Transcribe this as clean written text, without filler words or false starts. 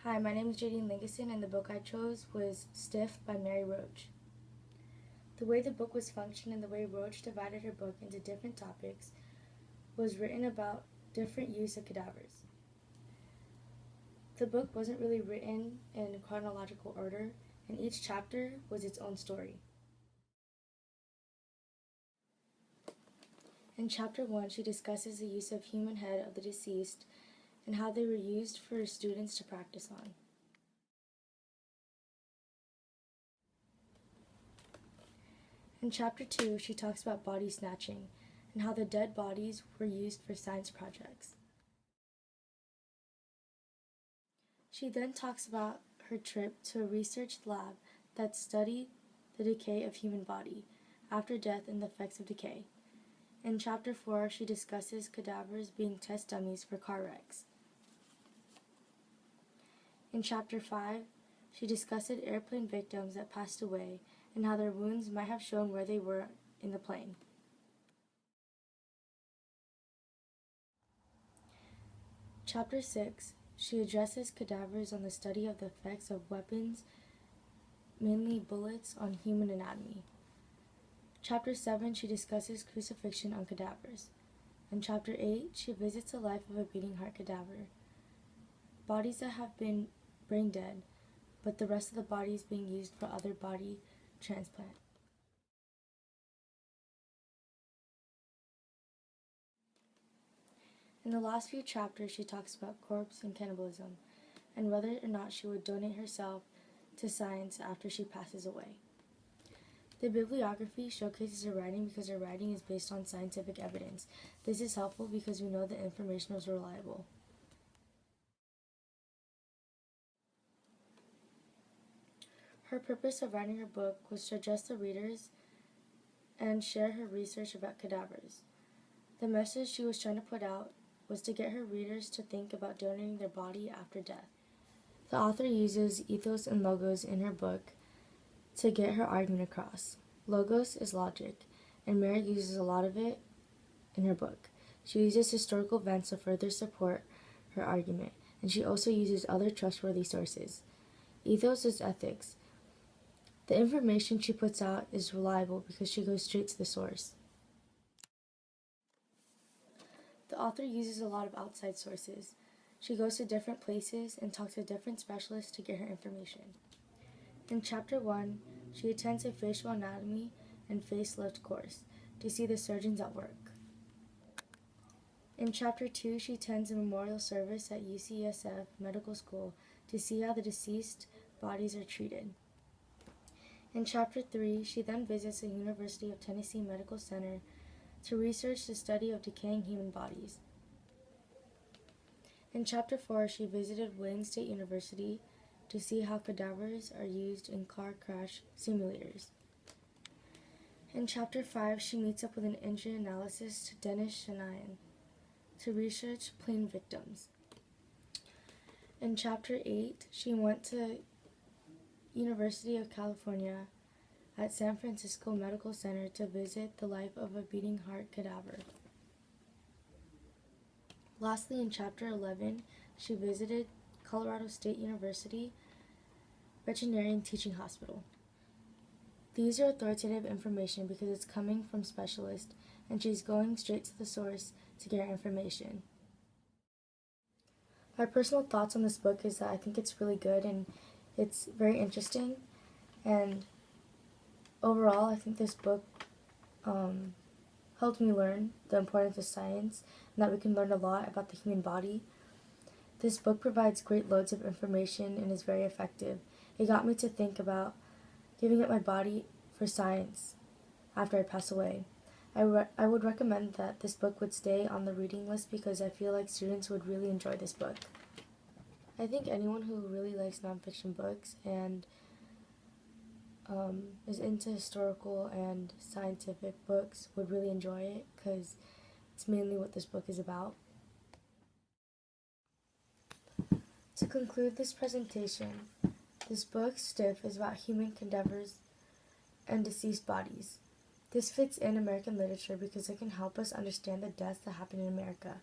Hi, my name is Jadyn Lingasin, and the book I chose was Stiff by Mary Roach. The way the book was functioned and the way Roach divided her book into different topics was written about different use of cadavers. The book wasn't really written in chronological order, and each chapter was its own story. In chapter 1, she discusses the use of human head of the deceased and how they were used for students to practice on. In chapter 2, she talks about body snatching and how the dead bodies were used for science projects. She then talks about her trip to a research lab that studied the decay of human body after death and the effects of decay. In chapter 4, she discusses cadavers being test dummies for car wrecks. In chapter 5, she discusses airplane victims that passed away and how their wounds might have shown where they were in the plane. Chapter 6, she addresses cadavers on the study of the effects of weapons, mainly bullets, on human anatomy. Chapter 7, she discusses crucifixion on cadavers. In Chapter 8, she visits the life of a beating heart cadaver. Bodies that have been brain dead, but the rest of the body is being used for other body transplant. In the last few chapters, she talks about corpse and cannibalism, and whether or not she would donate herself to science after she passes away. The bibliography showcases her writing because her writing is based on scientific evidence. This is helpful because we know the information was reliable. Her purpose of writing her book was to address the readers and share her research about cadavers. The message she was trying to put out was to get her readers to think about donating their body after death. The author uses ethos and logos in her book to get her argument across. Logos is logic, and Mary uses a lot of it in her book. She uses historical events to further support her argument, and she also uses other trustworthy sources. Ethos is ethics. The information she puts out is reliable because she goes straight to the source. The author uses a lot of outside sources. She goes to different places and talks to different specialists to get her information. In Chapter 1, she attends a facial anatomy and facelift course to see the surgeons at work. In Chapter 2, she attends a memorial service at UCSF Medical School to see how the deceased bodies are treated. In Chapter 3, she then visits the University of Tennessee Medical Center to research the study of decaying human bodies. In Chapter 4, she visited Wayne State University to see how cadavers are used in car crash simulators. In Chapter 5, she meets up with an injury analyst, Dennis Shanayan, to research plane victims. In Chapter 8, she went to University of California at San Francisco Medical Center to visit the life of a beating heart cadaver. Lastly, in Chapter 11, she visited Colorado State University Veterinary Teaching Hospital. These are authoritative information because it's coming from specialists, and she's going straight to the source to get her information. My personal thoughts on this book is that I think it's really good and it's very interesting, and overall I think this book helped me learn the importance of science and that we can learn a lot about the human body. This book provides great loads of information and is very effective. It got me to think about giving up my body for science after I pass away. I would recommend that this book would stay on the reading list because I feel like students would really enjoy this book. I think anyone who really likes nonfiction books and is into historical and scientific books would really enjoy it because it's mainly what this book is about. To conclude this presentation, this book, Stiff, is about human cadavers and deceased bodies. This fits in American literature because it can help us understand the deaths that happen in America.